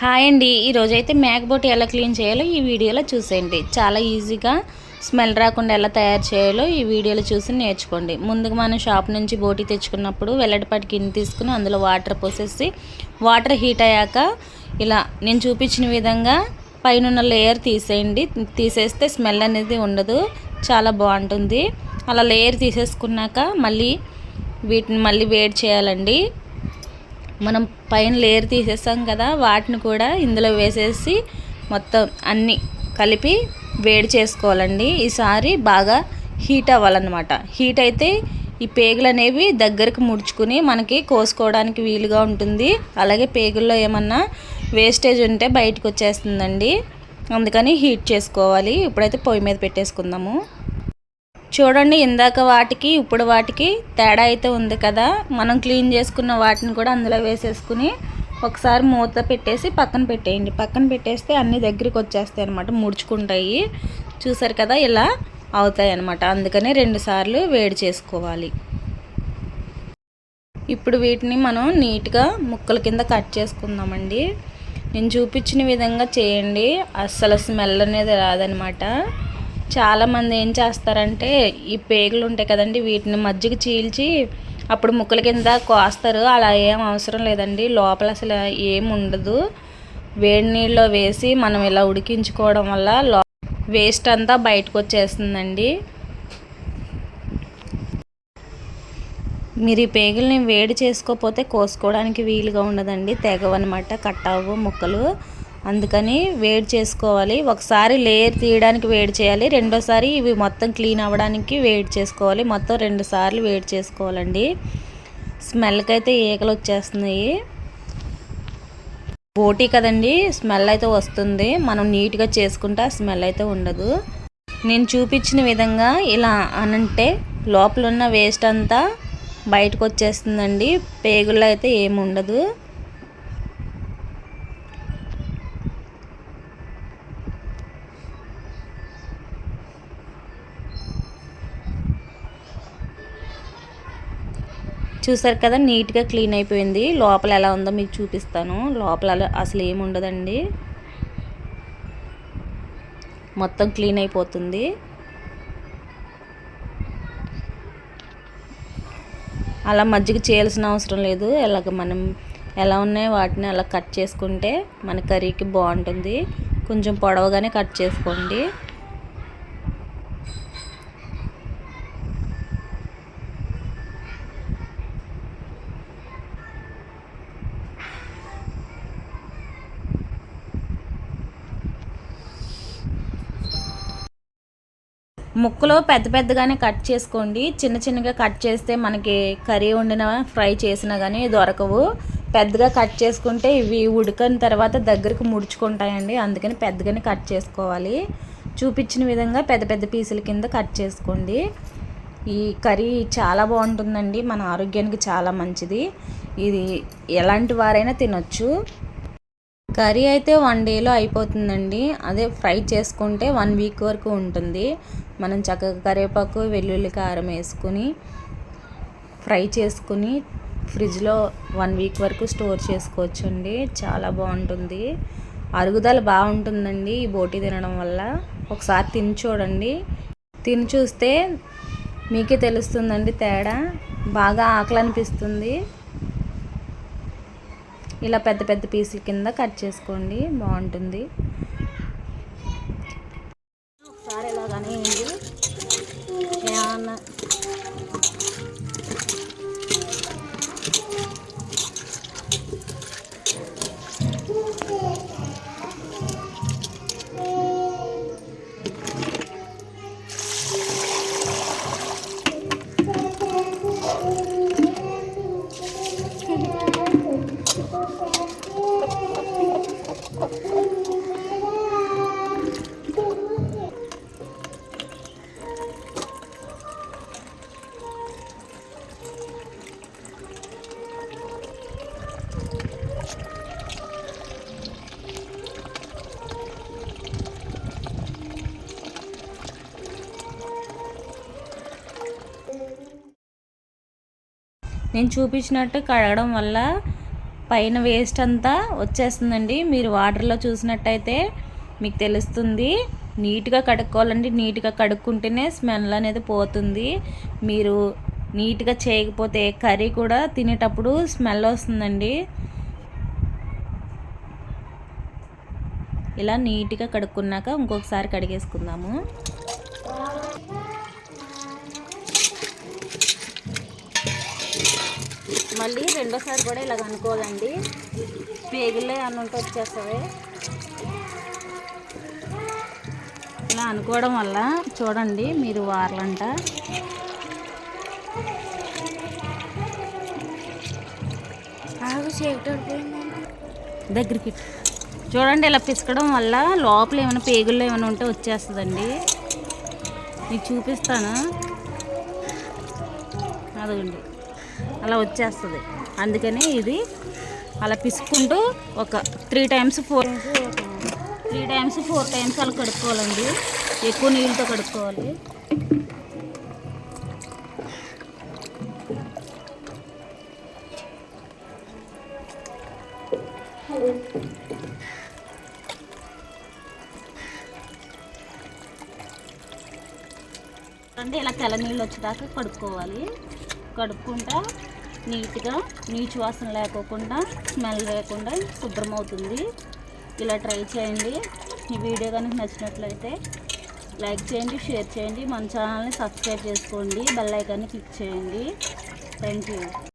Hi అండి. ఈరోజైతే Mac boat ఎలా క్లీన్ చేయాలో ఈ వీడియోలో చూసేయండి. చాలా ఈజీగా స్మెల్ రాకుండా ఎలా తయారు చేయాలో ఈ వీడియోలో చూసి నేర్చుకోండి. ముందుగా మనం షాప్ నుంచి బోటి తెచ్చుకున్నప్పుడు వెల్లడిపాటి గిన్నె తీసుకుని అందులో వాటర్ పోసేసి వాటర్ హీట్ అయ్యాక ఇలా నేను చూపించిన విధంగా పైన లేయర్ తీసేయండి. తీసేస్తే స్మెల్ అనేది ఉండదు, చాలా బాగుంటుంది. అలా లేయర్ తీసేసుకున్నాక వీటిని మళ్ళీ వేడి చేయాలండి. మనం పైన లేయర్ తీసేసాం కదా, వాటిని కూడా ఇందులో వేసేసి మొత్తం అన్నీ కలిపి వేడి చేసుకోవాలండి. ఈసారి బాగా హీట్ అవ్వాలన్నమాట. హీట్ అయితే ఈ పేగులు అనేవి దగ్గరికి ముడుచుకుని మనకి కోసుకోవడానికి వీలుగా ఉంటుంది. అలాగే పేగుల్లో ఏమన్నా వేస్టేజ్ ఉంటే బయటకు వచ్చేస్తుందండి. అందుకని హీట్ చేసుకోవాలి. ఇప్పుడైతే పొయ్యి మీద పెట్టేసుకుందాము. చూడండి, ఇందాక వాటికి ఇప్పుడు వాటికి తేడా అయితే ఉంది కదా. మనం క్లీన్ చేసుకున్న వాటిని కూడా అందులో వేసేసుకుని ఒకసారి మూత పెట్టేసి పక్కన పెట్టేయండి. పక్కన పెట్టేస్తే అన్నీ దగ్గరికి వచ్చేస్తాయి అన్నమాట, ముడుచుకుంటాయి. చూసారు కదా, ఇలా అవుతాయి అన్నమాట. అందుకని 2 సార్లు వేడి చేసుకోవాలి. ఇప్పుడు వీటిని మనం నీట్గా ముక్కల కింద కట్ చేసుకుందామండి. నేను చూపించిన విధంగా చేయండి, అస్సలు స్మెల్ అనేది రాదనమాట. చాలామంది ఏం చేస్తారంటే ఈ పేగులు ఉంటాయి కదండి, వీటిని మజ్జిగ చీల్చి అప్పుడు ముక్కల కింద కోస్తారు. అలా ఏం అవసరం లేదండి. లోపల అసలు ఏం ఉండదు. వేడి నీళ్ళలో వేసి మనం ఇలా ఉడికించుకోవడం వల్ల వేస్ట్ అంతా బయటకు వచ్చేస్తుందండి. మీరు ఈ పేగుల్ని వేడి చేసుకోకపోతే కోసుకోవడానికి వీలుగా ఉండదండి, తెగవన్నమాట, కట్ అవ్వవు ముక్కలు. అందుకని వేడి చేసుకోవాలి. ఒకసారి లేయర్ తీయడానికి వేడి చేయాలి, రెండోసారి ఇవి మొత్తం క్లీన్ అవ్వడానికి వేడి చేసుకోవాలి. మొత్తం 2 సార్లు వేడి చేసుకోవాలండి. స్మెల్కి అయితే ఈగలు వచ్చేస్తున్నాయి. బోటీ కదండి, స్మెల్ అయితే వస్తుంది. మనం నీట్గా చేసుకుంటే స్మెల్ అయితే ఉండదు. నేను చూపించిన విధంగా ఇలా అనంటే లోపల ఉన్న వేస్ట్ అంతా బయటకు వచ్చేస్తుందండి. పేగుల్లో అయితే ఏమి ఉండదు. చూసారు కదా, నీట్గా క్లీన్ అయిపోయింది. లోపల ఎలా ఉందో మీకు చూపిస్తాను. లోపల అసలు ఏమి ఉండదండి, మొత్తం క్లీన్ అయిపోతుంది. అలా మజ్జిగ చేయాల్సిన అవసరం లేదు. ఇలాగ మనం ఎలా ఉన్నాయో వాటిని అలా కట్ చేసుకుంటే మన కర్రీకి బాగుంటుంది. కొంచెం పొడవుగానే కట్ చేసుకోండి. ముక్కలు పెద్ద పెద్దగానే కట్ చేసుకోండి. చిన్న చిన్నగా కట్ చేస్తే మనకి కర్రీ వండిన ఫ్రై చేసినా కానీ దొరకవు. పెద్దగా కట్ చేసుకుంటే ఇవి ఉడికిన తర్వాత దగ్గరికి ముడుచుకుంటాయండి. అందుకని పెద్దగానే కట్ చేసుకోవాలి. చూపించిన విధంగా పెద్ద పెద్ద పీసుల కింద కట్ చేసుకోండి. ఈ కర్రీ చాలా బాగుంటుందండి, మన ఆరోగ్యానికి చాలా మంచిది. ఇది ఎలాంటి వారైనా తినొచ్చు. కర్రీ అయితే 1 డేలో అయిపోతుందండి. అదే ఫ్రై చేసుకుంటే 1 వీక్ వరకు ఉంటుంది. మనం చక్కగా కరివేపాకు, వెల్లుల్లి, కారం వేసుకుని ఫ్రై చేసుకుని ఫ్రిడ్జ్లో 1 వీక్ వరకు స్టోర్ చేసుకోవచ్చు అండి. చాలా బాగుంటుంది. అరుగుదల బాగుంటుందండి ఈ బోటి తినడం వల్ల. ఒకసారి తిని చూడండి. తిని చూస్తే మీకే తెలుస్తుందండి తేడా. బాగా ఆకలి అనిపిస్తుంది. ఇలా పెద్ద పెద్ద పీసుల కింద కట్ చేసుకోండి, బాగుంటుంది. ఒకసారి ఇలాగనే ఏమన్నా నేను చూపించినట్టు కడగడం వల్ల పైన వేస్ట్ అంతా వచ్చేస్తుందండి. మీరు వాటర్లో చూసినట్టయితే మీకు తెలుస్తుంది. నీట్గా కడుక్కోవాలండి. నీట్గా కడుక్కుంటేనే స్మెల్ అనేది పోతుంది. మీరు నీట్గా చేయకపోతే కర్రీ కూడా తినేటప్పుడు స్మెల్ వస్తుందండి. ఇలా నీట్గా కడుక్కున్నాక ఇంకొకసారి కడిగేసుకుందాము. మళ్ళీ రెండోసారి కూడా ఇలా అనుకోవాలండి. పేగులే అన్నంటే వచ్చేస్తుంది. ఇలా అనుకోవడం వల్ల చూడండి మీరు వార్లంట దగ్గరికి చూడండి. ఇలా పిసకడం వల్ల లోపల ఏమైనా పేగుల్లో ఏమైనా ఉంటే వచ్చేస్తుందండి. మీకు చూపిస్తాను. అదిగోండి అలా వచ్చేస్తుంది. అందుకని ఇది అలా పిసుకుంటూ ఒక 3 times 4 times అలా కడుక్కోవాలండి. ఎక్కువ నీళ్ళతో కడుక్కోవాలి. అంటే ఇలా తెల్ల నీళ్ళు వచ్చేదాకా కడుక్కోవాలి. కడుక్కుంటా నీట్గా నీచు వాసన లేకోకుండా స్మెల్ లేకుండా శుభ్రమవుతుంది. ఇలా ట్రై చేయండి. ఈ వీడియో కనుక నచ్చినట్లయితే లైక్ చేయండి, షేర్ చేయండి, మన ఛానల్ని సబ్స్క్రైబ్ చేసుకోండి, బెల్ ఐకాన్ని క్లిక్ చేయండి. Thank you.